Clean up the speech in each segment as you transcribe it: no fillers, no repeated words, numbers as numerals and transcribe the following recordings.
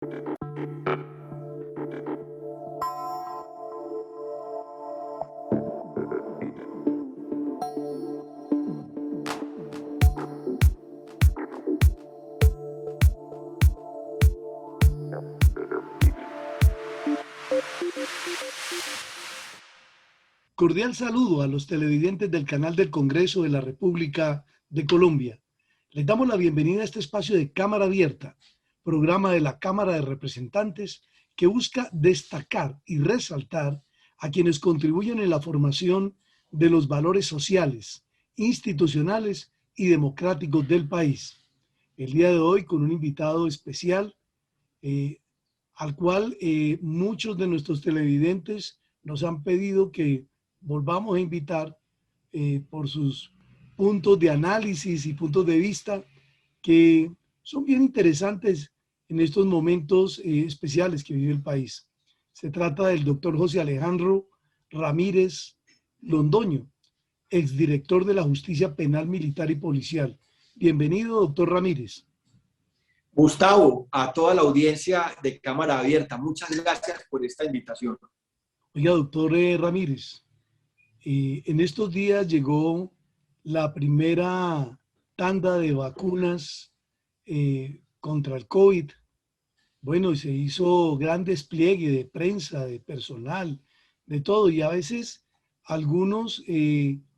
Cordial saludo a los televidentes del canal del Congreso de la República de Colombia. Les damos la bienvenida a este espacio de Cámara Abierta, programa de la Cámara de Representantes que busca destacar y resaltar a quienes contribuyen en la formación de los valores sociales, institucionales y democráticos del país. El día de hoy con un invitado especial al cual muchos de nuestros televidentes nos han pedido que volvamos a invitar por sus puntos de análisis y puntos de vista que son bien interesantes en estos momentos especiales que vive el país. Se trata del doctor José Alejandro Ramírez Londoño, exdirector de la Justicia Penal, Militar y Policial. Bienvenido, doctor Ramírez. Gustavo, a toda la audiencia de Cámara Abierta, muchas gracias por esta invitación. Oiga, doctor Ramírez, en estos días llegó la primera tanda de vacunas contra el COVID. Bueno, se hizo gran despliegue de prensa, de personal, de todo. Y a veces algunos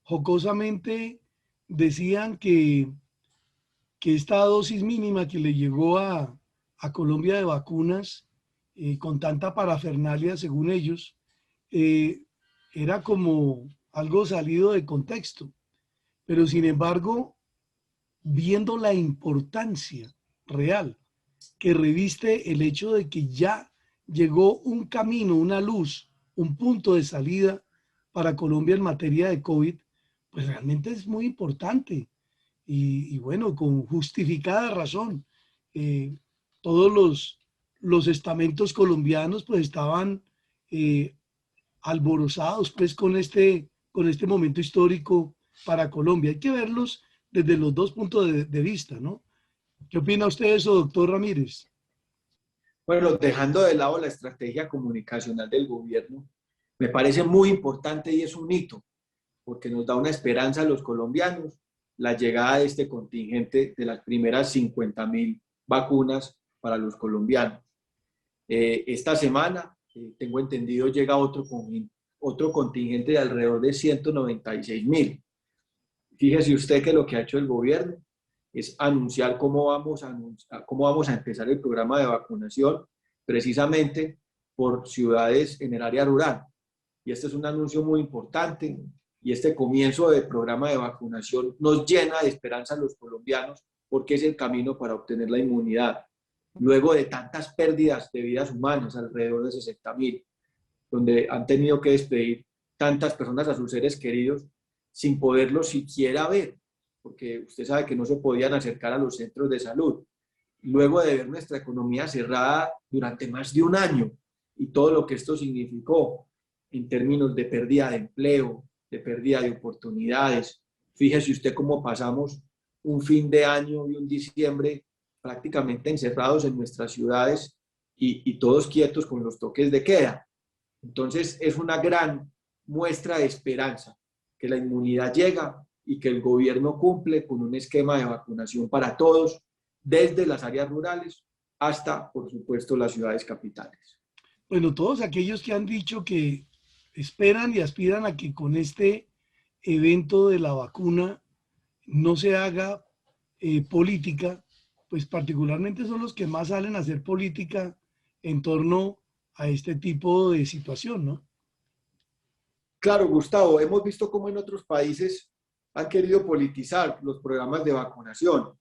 jocosamente decían que esta dosis mínima que le llegó a Colombia de vacunas, con tanta parafernalia según ellos, era como algo salido de contexto. Pero sin embargo, viendo la importancia real que reviste el hecho de que ya llegó un camino, una luz, un punto de salida para Colombia en materia de COVID, pues realmente es muy importante. Y bueno, con justificada razón, todos los estamentos colombianos pues estaban alborozados pues con este momento histórico para Colombia. Hay que verlos desde los dos puntos de vista, ¿no? ¿Qué opina usted de eso, doctor Ramírez? Bueno, dejando de lado la estrategia comunicacional del gobierno, me parece muy importante y es un hito, porque nos da una esperanza a los colombianos la llegada de este contingente de las primeras 50,000 vacunas para los colombianos. Esta semana, tengo entendido, llega otro contingente de alrededor de 196,000. Fíjese usted que lo que ha hecho el gobierno es anunciar cómo vamos a empezar el programa de vacunación precisamente por ciudades en el área rural. Y este es un anuncio muy importante y este comienzo del programa de vacunación nos llena de esperanza a los colombianos porque es el camino para obtener la inmunidad. Luego de tantas pérdidas de vidas humanas, alrededor de 60,000, donde han tenido que despedir tantas personas a sus seres queridos sin poderlos siquiera ver, porque usted sabe que no se podían acercar a los centros de salud. Luego de ver nuestra economía cerrada durante más de un año y todo lo que esto significó en términos de pérdida de empleo, de pérdida de oportunidades. Fíjese usted cómo pasamos un fin de año y un diciembre prácticamente encerrados en nuestras ciudades y todos quietos con los toques de queda. Entonces es una gran muestra de esperanza que la inmunidad llega y que el gobierno cumple con un esquema de vacunación para todos, desde las áreas rurales hasta, por supuesto, las ciudades capitales. Bueno, todos aquellos que han dicho que esperan y aspiran a que con este evento de la vacuna no se haga política, pues particularmente son los que más salen a hacer política en torno a este tipo de situación, ¿no? Claro, Gustavo, hemos visto cómo en otros países han querido politizar los programas de vacunación.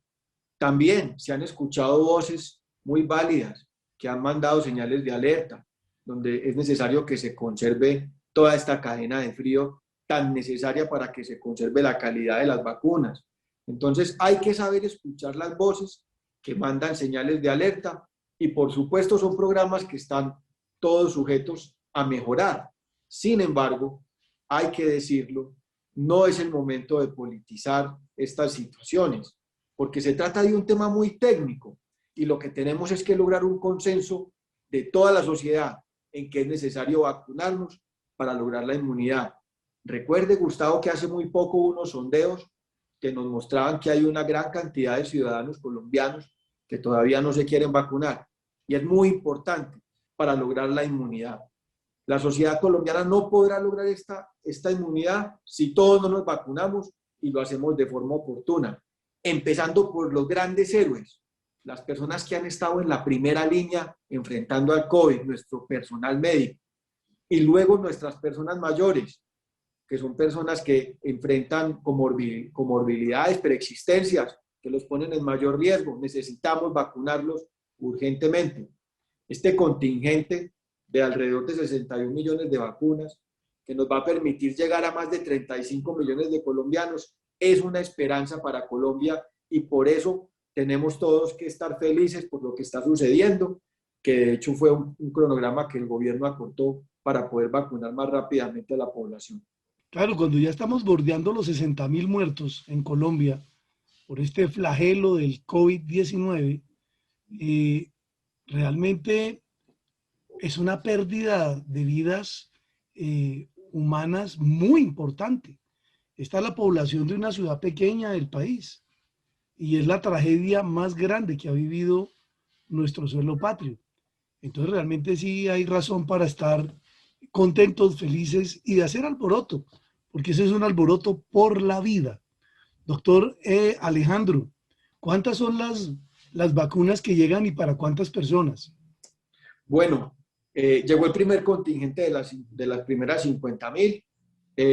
También se han escuchado voces muy válidas que han mandado señales de alerta, donde es necesario que se conserve toda esta cadena de frío tan necesaria para que se conserve la calidad de las vacunas. Entonces hay que saber escuchar las voces que mandan señales de alerta y por supuesto son programas que están todos sujetos a mejorar. Sin embargo, hay que decirlo, no es el momento de politizar estas situaciones, porque se trata de un tema muy técnico y lo que tenemos es que lograr un consenso de toda la sociedad en que es necesario vacunarnos para lograr la inmunidad. Recuerde, Gustavo, que hace muy poco unos sondeos que nos mostraban que hay una gran cantidad de ciudadanos colombianos que todavía no se quieren vacunar. Y es muy importante para lograr la inmunidad. La sociedad colombiana no podrá lograr esta inmunidad si todos no nos vacunamos y lo hacemos de forma oportuna. Empezando por los grandes héroes, las personas que han estado en la primera línea enfrentando al COVID, nuestro personal médico. Y luego nuestras personas mayores, que son personas que enfrentan comorbilidades, preexistencias, que los ponen en mayor riesgo. Necesitamos vacunarlos urgentemente. Este contingente de alrededor de 61 millones de vacunas, que nos va a permitir llegar a más de 35 millones de colombianos, es una esperanza para Colombia y por eso tenemos todos que estar felices por lo que está sucediendo, que de hecho fue un cronograma que el gobierno acortó para poder vacunar más rápidamente a la población. Claro, cuando ya estamos bordeando los 60.000 muertos en Colombia por este flagelo del COVID-19, realmente es una pérdida de vidas humanas muy importante. Esta es la población de una ciudad pequeña del país y es la tragedia más grande que ha vivido nuestro suelo patrio. Entonces realmente sí hay razón para estar contentos, felices y de hacer alboroto, porque ese es un alboroto por la vida. Doctor Alejandro, ¿cuántas son las vacunas que llegan y para cuántas personas? Bueno, llegó el primer contingente de las primeras 50.000.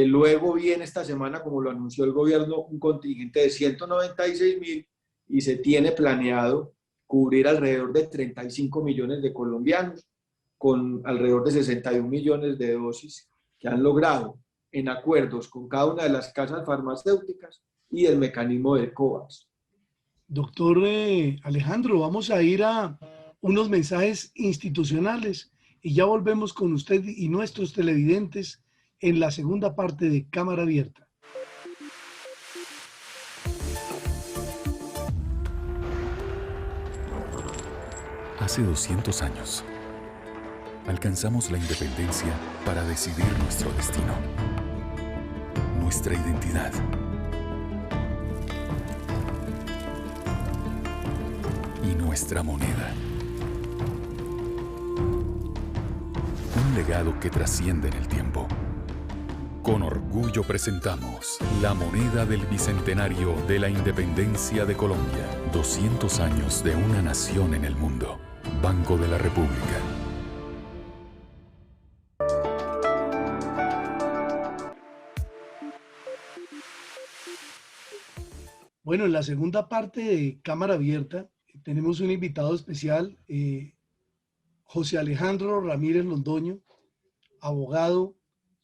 Luego viene esta semana, como lo anunció el gobierno, un contingente de 196.000 y se tiene planeado cubrir alrededor de 35 millones de colombianos con alrededor de 61 millones de dosis que han logrado en acuerdos con cada una de las casas farmacéuticas y el mecanismo del COVAX. Doctor Alejandro, vamos a ir a unos mensajes institucionales y ya volvemos con usted y nuestros televidentes en la segunda parte de Cámara Abierta. Hace 200 años, alcanzamos la independencia para decidir nuestro destino, nuestra identidad. Y nuestra moneda. Un legado que trasciende en el tiempo. Con orgullo presentamos la moneda del Bicentenario de la Independencia de Colombia. 200 años de una nación en el mundo. Banco de la República. Bueno, en la segunda parte de Cámara Abierta tenemos un invitado especial, José Alejandro Ramírez Londoño, abogado,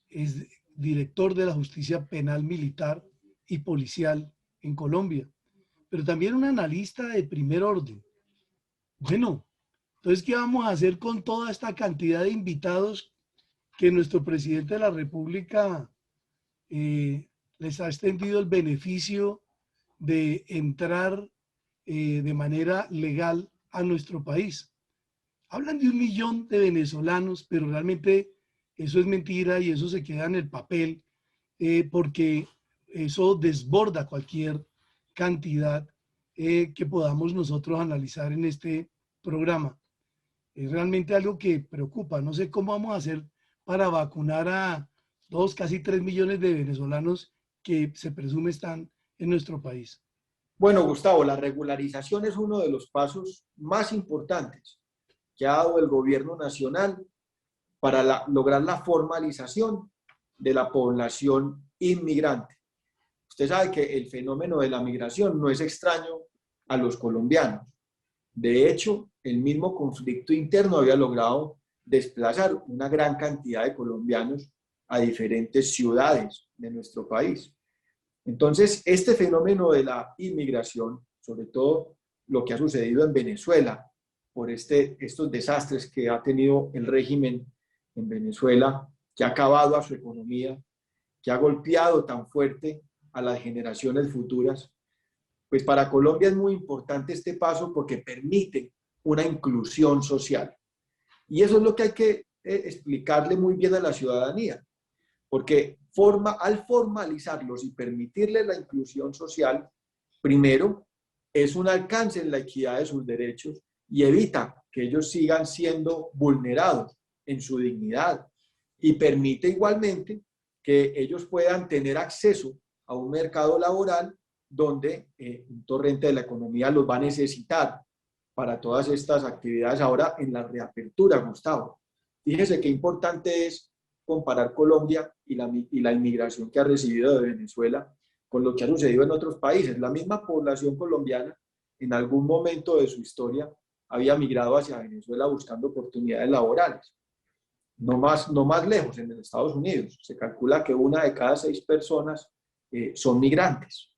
es director de la Justicia Penal Militar y Policial en Colombia, pero también un analista de primer orden. Bueno, entonces, ¿qué vamos a hacer con toda esta cantidad de invitados que nuestro presidente de la República les ha extendido el beneficio de entrar de manera legal a nuestro país? Hablan de 1 millón de venezolanos, pero realmente eso es mentira y eso se queda en el papel porque eso desborda cualquier cantidad que podamos nosotros analizar en este programa. Es realmente algo que preocupa. No sé cómo vamos a hacer para vacunar a casi 3 millones de venezolanos que se presume están en nuestro país. Bueno, Gustavo, la regularización es uno de los pasos más importantes que ha dado el gobierno nacional para lograr la formalización de la población inmigrante. Usted sabe que el fenómeno de la migración no es extraño a los colombianos. De hecho, el mismo conflicto interno había logrado desplazar una gran cantidad de colombianos a diferentes ciudades de nuestro país. Entonces, este fenómeno de la inmigración, sobre todo lo que ha sucedido en Venezuela, por estos desastres que ha tenido el régimen en Venezuela, que ha acabado a su economía, que ha golpeado tan fuerte a las generaciones futuras, Pues para Colombia es muy importante este paso porque permite una inclusión social. Y eso es lo que hay que explicarle muy bien a la ciudadanía, porque al formalizarlos y permitirles la inclusión social, primero, es un alcance en la equidad de sus derechos y evita que ellos sigan siendo vulnerados en su dignidad y permite igualmente que ellos puedan tener acceso a un mercado laboral donde un torrente de la economía los va a necesitar para todas estas actividades ahora en la reapertura, Gustavo. Fíjese qué importante es comparar Colombia y la inmigración que ha recibido de Venezuela con lo que ha sucedido en otros países. La misma población colombiana en algún momento de su historia había migrado hacia Venezuela buscando oportunidades laborales. No más lejos, en los Estados Unidos, se calcula que 1 de cada 6 personas son migrantes.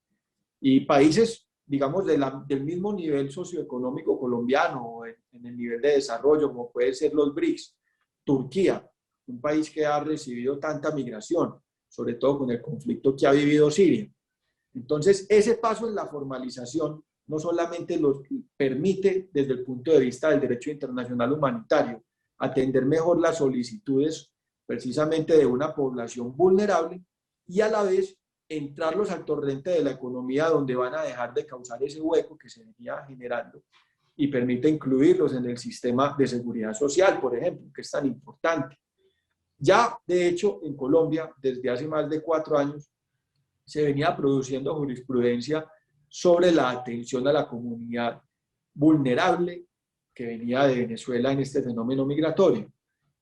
Y países, digamos, del mismo nivel socioeconómico colombiano, en el nivel de desarrollo, como puede ser los BRICS, Turquía, un país que ha recibido tanta migración, sobre todo con el conflicto que ha vivido Siria. Entonces, ese paso en la formalización no solamente los permite, desde el punto de vista del derecho internacional humanitario, atender mejor las solicitudes precisamente de una población vulnerable y a la vez entrarlos al torrente de la economía donde van a dejar de causar ese hueco que se venía generando y permite incluirlos en el sistema de seguridad social, por ejemplo, que es tan importante. Ya, de hecho, en Colombia, desde hace más de 4 años, se venía produciendo jurisprudencia sobre la atención a la comunidad vulnerable que venía de Venezuela en este fenómeno migratorio.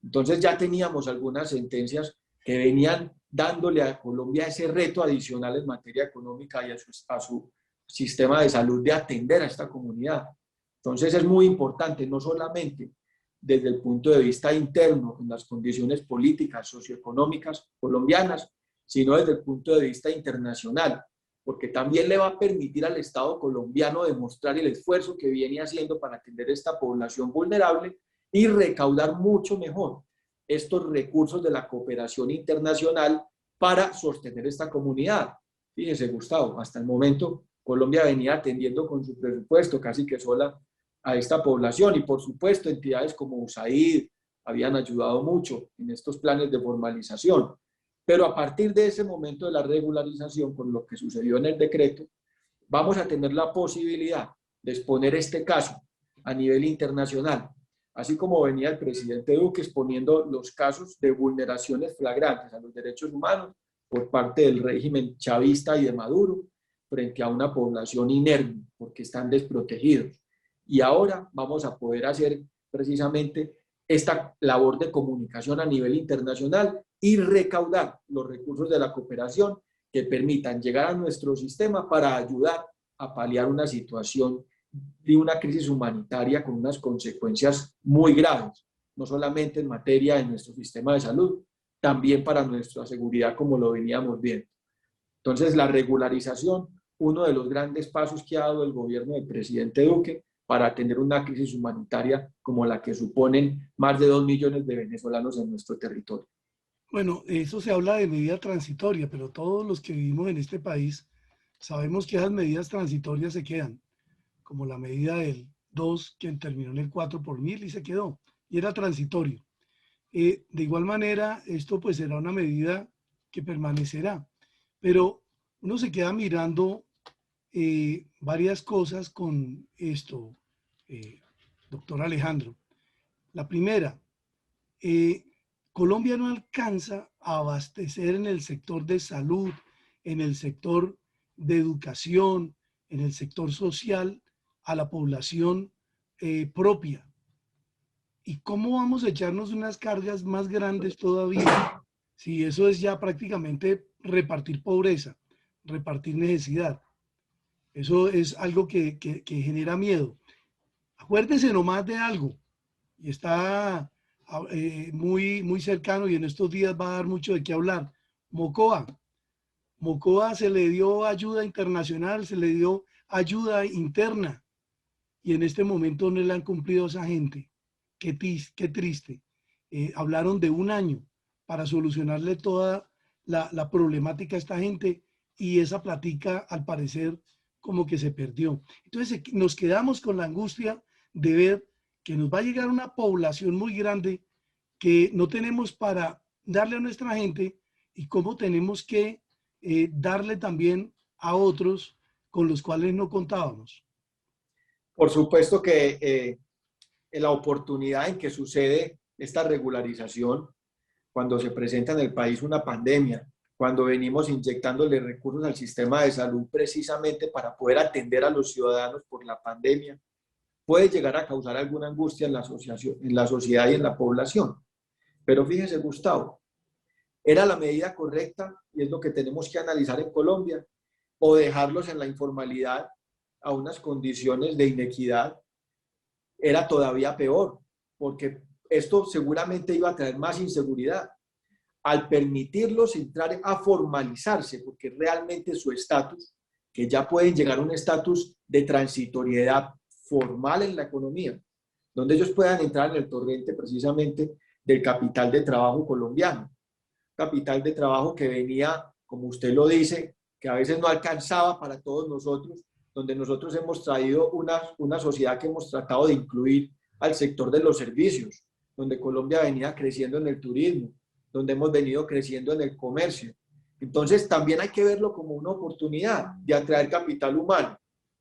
Entonces ya teníamos algunas sentencias que venían dándole a Colombia ese reto adicional en materia económica y a su sistema de salud de atender a esta comunidad. Entonces es muy importante, no solamente desde el punto de vista interno, en las condiciones políticas, socioeconómicas colombianas, sino desde el punto de vista internacional, porque también le va a permitir al Estado colombiano demostrar el esfuerzo que viene haciendo para atender esta población vulnerable y recaudar mucho mejor estos recursos de la cooperación internacional para sostener esta comunidad. Fíjese, Gustavo, hasta el momento Colombia venía atendiendo con su presupuesto casi que sola a esta población y por supuesto entidades como USAID habían ayudado mucho en estos planes de formalización. Pero a partir de ese momento de la regularización, con lo que sucedió en el decreto, vamos a tener la posibilidad de exponer este caso a nivel internacional, así como venía el presidente Duque exponiendo los casos de vulneraciones flagrantes a los derechos humanos por parte del régimen chavista y de Maduro frente a una población inerme porque están desprotegidos. Y ahora vamos a poder hacer precisamente esta labor de comunicación a nivel internacional y recaudar los recursos de la cooperación que permitan llegar a nuestro sistema para ayudar a paliar una situación de una crisis humanitaria con unas consecuencias muy graves, no solamente en materia de nuestro sistema de salud, también para nuestra seguridad como lo veníamos viendo. Entonces la regularización, uno de los grandes pasos que ha dado el gobierno del presidente Duque para atender una crisis humanitaria como la que suponen más de 2 millones de venezolanos en nuestro territorio. Bueno, eso se habla de medida transitoria, pero todos los que vivimos en este país sabemos que esas medidas transitorias se quedan, como la medida del 2 que terminó en el 4 por 1000 y se quedó, y era transitorio. De igual manera, esto pues será una medida que permanecerá, pero uno se queda mirando varias cosas con esto, doctor Alejandro. La primera, Colombia no alcanza a abastecer en el sector de salud, en el sector de educación, en el sector social, a la población propia. ¿Y cómo vamos a echarnos unas cargas más grandes todavía si eso es ya prácticamente repartir pobreza, repartir necesidad? Eso es algo que genera miedo. Acuérdese nomás de algo, y está muy cercano y en estos días va a dar mucho de qué hablar. Mocoa. Mocoa se le dio ayuda internacional, se le dio ayuda interna y en este momento no le han cumplido a esa gente. Qué triste. Hablaron de 1 año para solucionarle toda la problemática a esta gente y esa platica al parecer como que se perdió. Entonces nos quedamos con la angustia de ver que nos va a llegar una población muy grande que no tenemos para darle a nuestra gente y cómo tenemos que darle también a otros con los cuales no contábamos. Por supuesto que la oportunidad en que sucede esta regularización, cuando se presenta en el país una pandemia, cuando venimos inyectándole recursos al sistema de salud precisamente para poder atender a los ciudadanos por la pandemia, puede llegar a causar alguna angustia en la sociedad y en la población. Pero fíjese, Gustavo, ¿era la medida correcta y es lo que tenemos que analizar en Colombia? ¿O dejarlos en la informalidad a unas condiciones de inequidad? Era todavía peor, porque esto seguramente iba a traer más inseguridad. Al permitirlos entrar a formalizarse, porque realmente su estatus, que ya pueden llegar a un estatus de transitoriedad formal en la economía, donde ellos puedan entrar en el torrente precisamente del capital de trabajo colombiano. Capital de trabajo que venía, como usted lo dice, que a veces no alcanzaba para todos nosotros, donde nosotros hemos traído una sociedad que hemos tratado de incluir al sector de los servicios, donde Colombia venía creciendo en el turismo, donde hemos venido creciendo en el comercio. Entonces también hay que verlo como una oportunidad de atraer capital humano.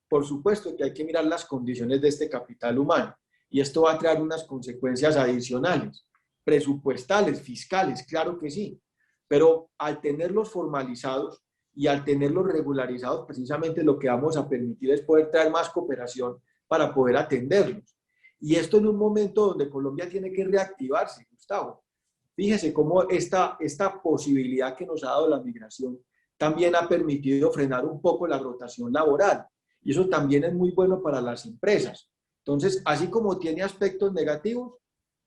Por supuesto que hay que mirar las condiciones de este capital humano y esto va a traer unas consecuencias adicionales, presupuestales, fiscales, claro que sí, pero al tenerlos formalizados y al tenerlos regularizados, precisamente lo que vamos a permitir es poder traer más cooperación para poder atenderlos. Y esto en un momento donde Colombia tiene que reactivarse, Gustavo. Fíjese cómo esta posibilidad que nos ha dado la migración también ha permitido frenar un poco la rotación laboral. Y eso también es muy bueno para las empresas. Entonces, así como tiene aspectos negativos,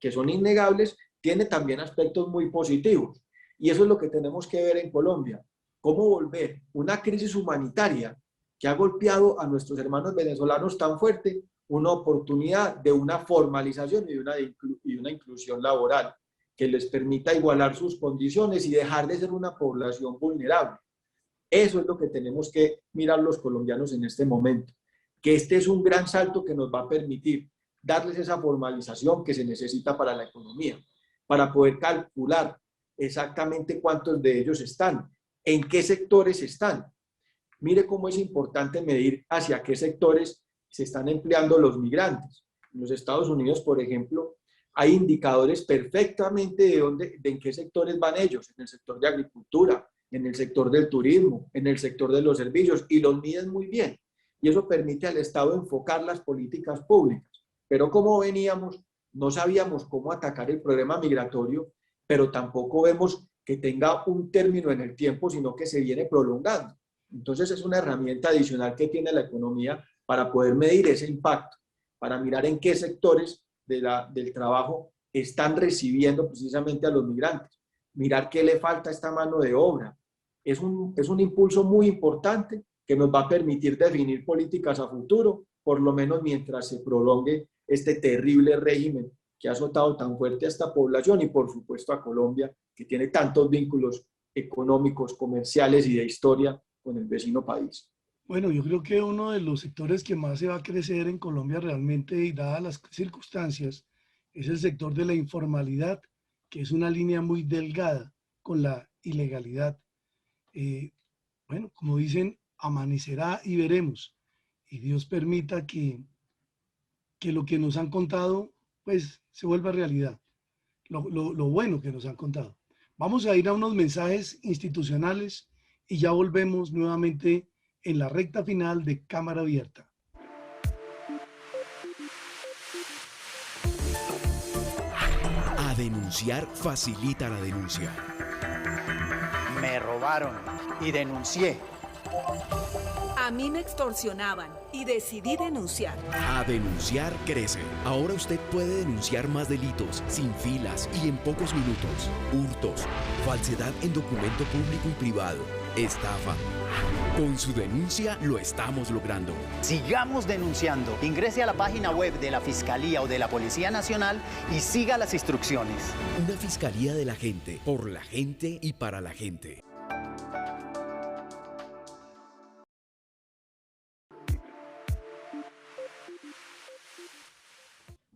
que son innegables, tiene también aspectos muy positivos. Y eso es lo que tenemos que ver en Colombia. Cómo volver una crisis humanitaria que ha golpeado a nuestros hermanos venezolanos tan fuerte, una oportunidad de una formalización y una inclusión laboral que les permita igualar sus condiciones y dejar de ser una población vulnerable. Eso es lo que tenemos que mirar los colombianos en este momento, que este es un gran salto que nos va a permitir darles esa formalización que se necesita para la economía, para poder calcular exactamente cuántos de ellos están, en qué sectores están. Mire cómo es importante medir hacia qué sectores se están empleando los migrantes. En los Estados Unidos, por ejemplo, hay indicadores perfectamente de en qué sectores van ellos, en el sector de agricultura, en el sector del turismo, en el sector de los servicios, y los miden muy bien. Y eso permite al Estado enfocar las políticas públicas. Pero como veníamos, no sabíamos cómo atacar el problema migratorio, pero tampoco vemos que tenga un término en el tiempo, sino que se viene prolongando. Entonces es una herramienta adicional que tiene la economía para poder medir ese impacto, para mirar en qué sectores del trabajo están recibiendo precisamente a los migrantes, mirar qué le falta a esta mano de obra. Es un impulso muy importante que nos va a permitir definir políticas a futuro, por lo menos mientras se prolongue este terrible régimen que ha azotado tan fuerte a esta población y por supuesto a Colombia, que tiene tantos vínculos económicos, comerciales y de historia con el vecino país. Bueno, yo creo que uno de los sectores que más se va a crecer en Colombia realmente, y dadas las circunstancias, es el sector de la informalidad, que es una línea muy delgada con la ilegalidad. Bueno, como dicen, amanecerá y veremos. Y Dios permita que lo que nos han contado, pues, se vuelva realidad. Lo bueno que nos han contado. Vamos a ir a unos mensajes institucionales y ya volvemos nuevamente en la recta final de Cámara Abierta. A denunciar facilita la denuncia. Me robaron y denuncié. A mí me extorsionaban y decidí denunciar. A denunciar crece. Ahora usted puede denunciar más delitos, sin filas y en pocos minutos. Hurtos, falsedad en documento público y privado, estafa. Con su denuncia lo estamos logrando. Sigamos denunciando. Ingrese a la página web de la Fiscalía o de la Policía Nacional y siga las instrucciones. Una Fiscalía de la gente, por la gente y para la gente.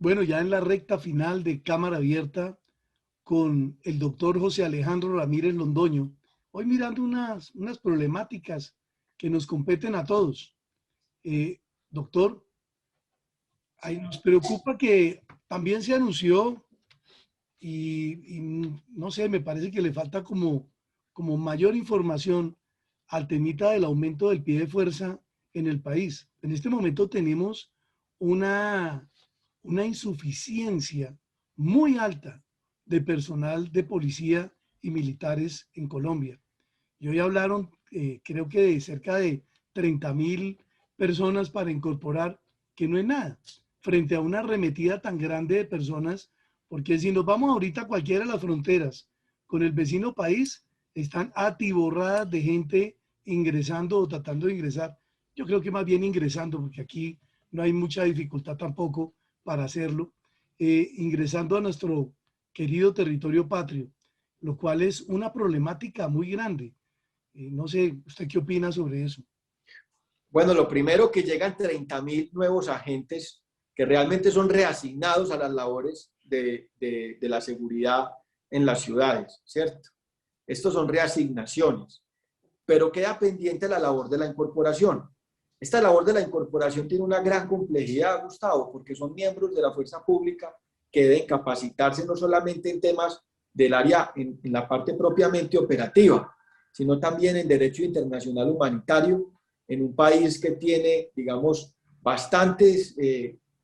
Bueno, ya en la recta final de Cámara Abierta con el doctor José Alejandro Ramírez Londoño, hoy mirando unas problemáticas que nos competen a todos. Doctor, ahí nos preocupa que también se anunció y no sé, me parece que le falta como mayor información al temita del aumento del pie de fuerza en el país. En este momento tenemos una insuficiencia muy alta de personal de policía y militares en Colombia. Y hoy hablaron, creo que de cerca de 30.000 personas para incorporar, que no es nada, frente a una arremetida tan grande de personas, porque si nos vamos ahorita a cualquiera de las fronteras con el vecino país, están atiborradas de gente ingresando o tratando de ingresar. Yo creo que más bien ingresando, porque aquí no hay mucha dificultad tampoco para hacerlo, ingresando a nuestro querido territorio patrio, lo cual es una problemática muy grande. No sé, ¿usted qué opina sobre eso? Bueno, lo primero, que llegan 30.000 nuevos agentes que realmente son reasignados a las labores de la seguridad en las ciudades, ¿cierto? Estos son reasignaciones, pero queda pendiente la labor de la incorporación. Esta labor de la incorporación tiene una gran complejidad, Gustavo, porque son miembros de la fuerza pública que deben capacitarse no solamente en temas del área, en la parte propiamente operativa, sino también en derecho internacional humanitario, en un país que tiene, digamos, bastantes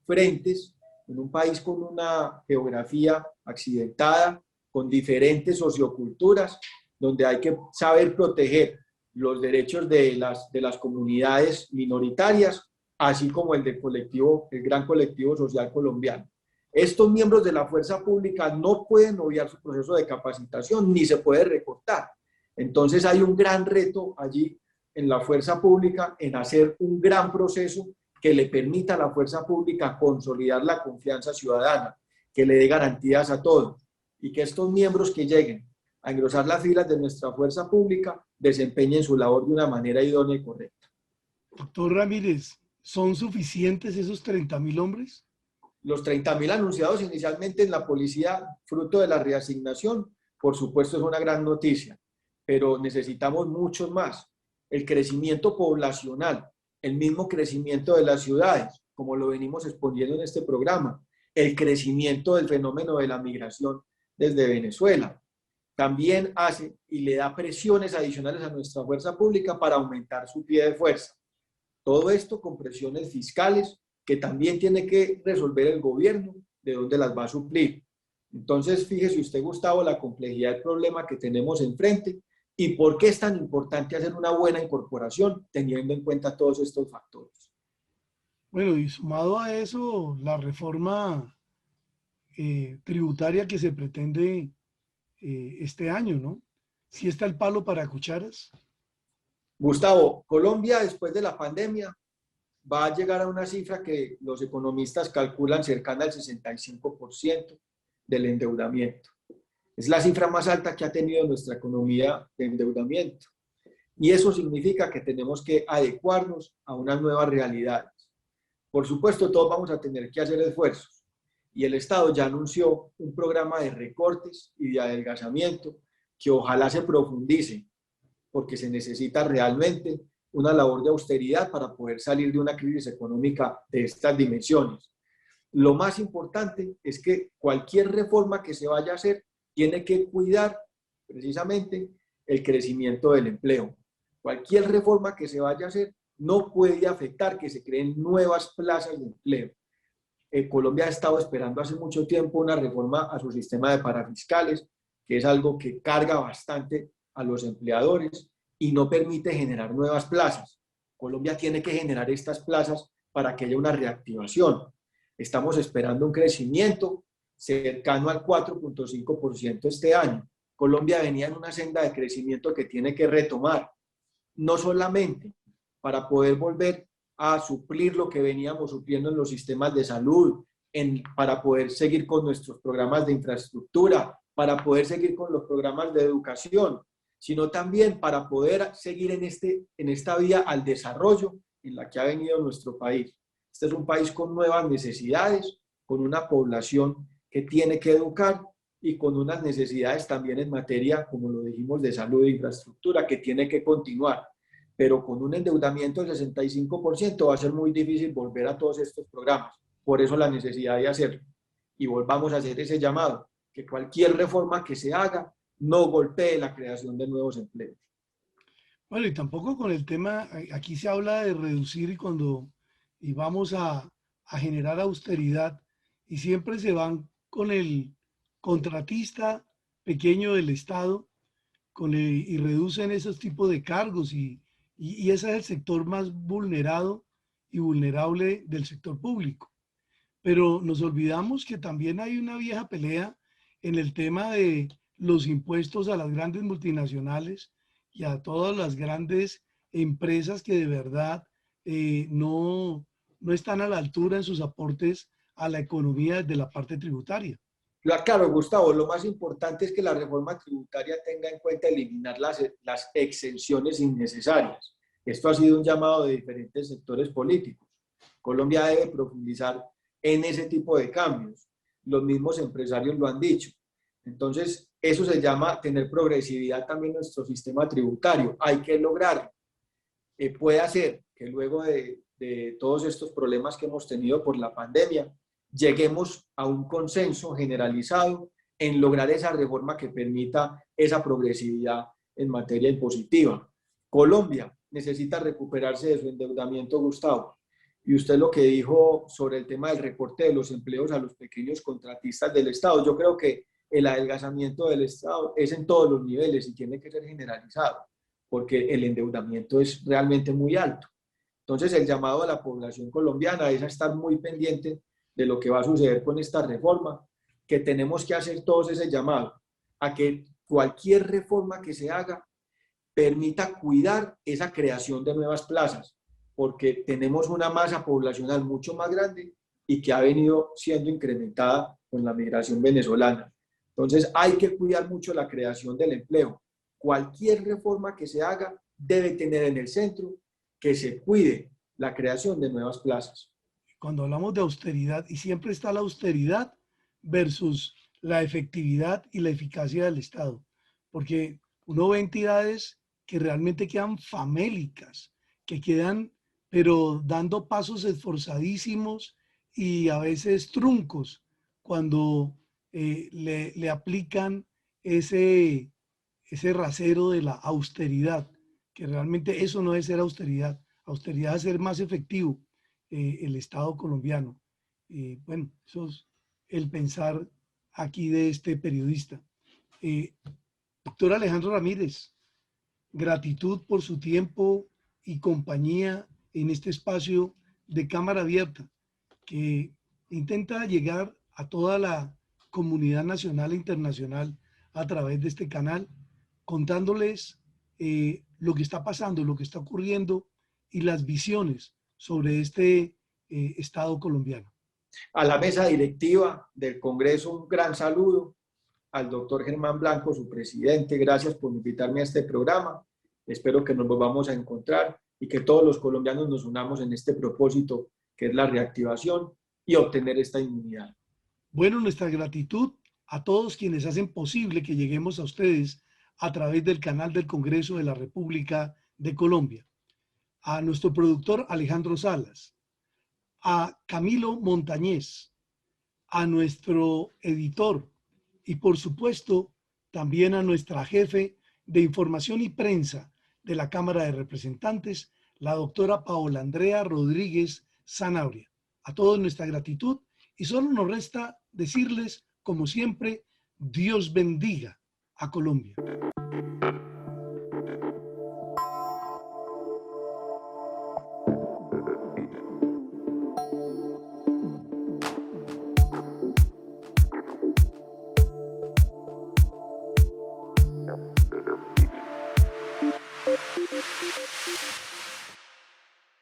frentes, en un país con una geografía accidentada, con diferentes socioculturas, donde hay que saber proteger los derechos de las comunidades minoritarias, así como el gran colectivo social colombiano. Estos miembros de la fuerza pública no pueden obviar su proceso de capacitación, ni se puede recortar. Entonces hay un gran reto allí en la fuerza pública en hacer un gran proceso que le permita a la fuerza pública consolidar la confianza ciudadana, que le dé garantías a todos y que estos miembros que lleguen a engrosar las filas de nuestra fuerza pública desempeñen su labor de una manera idónea y correcta. Doctor Ramírez, ¿son suficientes esos 30.000 hombres? Los 30.000 anunciados inicialmente en la policía, fruto de la reasignación, por supuesto es una gran noticia, pero necesitamos muchos más. El crecimiento poblacional, el mismo crecimiento de las ciudades, como lo venimos exponiendo en este programa, el crecimiento del fenómeno de la migración desde Venezuela, también hace y le da presiones adicionales a nuestra fuerza pública para aumentar su pie de fuerza. Todo esto con presiones fiscales que también tiene que resolver el gobierno, de dónde las va a suplir. Entonces, fíjese usted, Gustavo, la complejidad del problema que tenemos enfrente y por qué es tan importante hacer una buena incorporación teniendo en cuenta todos estos factores. Bueno, y sumado a eso, la reforma tributaria que se pretende este año, ¿no? ¿Sí está el palo para cucharas? Gustavo, Colombia después de la pandemia va a llegar a una cifra que los economistas calculan cercana al 65% del endeudamiento. Es la cifra más alta que ha tenido nuestra economía de endeudamiento. Y eso significa que tenemos que adecuarnos a unas nuevas realidades. Por supuesto, todos vamos a tener que hacer esfuerzos. Y el Estado ya anunció un programa de recortes y de adelgazamiento que ojalá se profundice, porque se necesita realmente una labor de austeridad para poder salir de una crisis económica de estas dimensiones. Lo más importante es que cualquier reforma que se vaya a hacer tiene que cuidar precisamente el crecimiento del empleo. Cualquier reforma que se vaya a hacer no puede afectar que se creen nuevas plazas de empleo. Colombia ha estado esperando hace mucho tiempo una reforma a su sistema de parafiscales, que es algo que carga bastante a los empleadores y no permite generar nuevas plazas. Colombia tiene que generar estas plazas para que haya una reactivación. Estamos esperando un crecimiento cercano al 4.5% este año. Colombia venía en una senda de crecimiento que tiene que retomar, no solamente para poder volver a suplir lo que veníamos supliendo en los sistemas de salud, para poder seguir con nuestros programas de infraestructura, para poder seguir con los programas de educación, sino también para poder seguir en esta vía al desarrollo en la que ha venido nuestro país. Este es un país con nuevas necesidades, con una población que tiene que educar y con unas necesidades también en materia, como lo dijimos, de salud e infraestructura, que tiene que continuar. Pero con un endeudamiento del 65% va a ser muy difícil volver a todos estos programas. Por eso la necesidad de hacerlo. Y volvamos a hacer ese llamado, que cualquier reforma que se haga no golpee la creación de nuevos empleos. Bueno, y tampoco con el tema, aquí se habla de reducir y vamos a generar austeridad y siempre se van con el contratista pequeño del Estado y reducen esos tipos de cargos y ese es el sector más vulnerado y vulnerable del sector público. Pero nos olvidamos que también hay una vieja pelea en el tema de los impuestos a las grandes multinacionales y a todas las grandes empresas que de verdad no están a la altura en sus aportes a la economía de la parte tributaria. Claro, Gustavo, lo más importante es que la reforma tributaria tenga en cuenta eliminar las exenciones innecesarias. Esto ha sido un llamado de diferentes sectores políticos. Colombia debe profundizar en ese tipo de cambios. Los mismos empresarios lo han dicho. Entonces, eso se llama tener progresividad también en nuestro sistema tributario. Hay que lograrlo. Puede ser que luego de todos estos problemas que hemos tenido por la pandemia, lleguemos a un consenso generalizado en lograr esa reforma que permita esa progresividad en materia impositiva. Colombia necesita recuperarse de su endeudamiento, Gustavo. Y usted lo que dijo sobre el tema del recorte de los empleos a los pequeños contratistas del Estado, yo creo que el adelgazamiento del Estado es en todos los niveles y tiene que ser generalizado, porque el endeudamiento es realmente muy alto. Entonces, el llamado a la población colombiana es a estar muy pendiente de lo que va a suceder con esta reforma, que tenemos que hacer todos ese llamado a que cualquier reforma que se haga permita cuidar esa creación de nuevas plazas, porque tenemos una masa poblacional mucho más grande y que ha venido siendo incrementada con la migración venezolana. Entonces hay que cuidar mucho la creación del empleo. Cualquier reforma que se haga debe tener en el centro que se cuide la creación de nuevas plazas. Cuando hablamos de austeridad, y siempre está la austeridad versus la efectividad y la eficacia del Estado, porque uno ve entidades que realmente quedan famélicas, que quedan pero dando pasos esforzadísimos y a veces truncos cuando le aplican ese rasero de la austeridad, que realmente eso no es ser austeridad. Austeridad es ser más efectivo el Estado colombiano. Bueno, eso es el pensar aquí de este periodista. Doctor Alejandro Ramírez, gratitud por su tiempo y compañía en este espacio de Cámara Abierta, que intenta llegar a toda la comunidad nacional e internacional a través de este canal, contándoles lo que está pasando, lo que está ocurriendo y las visiones sobre este Estado colombiano. A la mesa directiva del Congreso, un gran saludo. Al doctor Germán Blanco, su presidente, gracias por invitarme a este programa. Espero que nos volvamos a encontrar y que todos los colombianos nos unamos en este propósito que es la reactivación y obtener esta inmunidad. Bueno, nuestra gratitud a todos quienes hacen posible que lleguemos a ustedes a través del canal del Congreso de la República de Colombia. A nuestro productor Alejandro Salas, a Camilo Montañez, a nuestro editor y por supuesto también a nuestra jefe de información y prensa de la Cámara de Representantes, la doctora Paola Andrea Rodríguez Zanabria. A todos nuestra gratitud y solo nos resta decirles, como siempre, Dios bendiga a Colombia.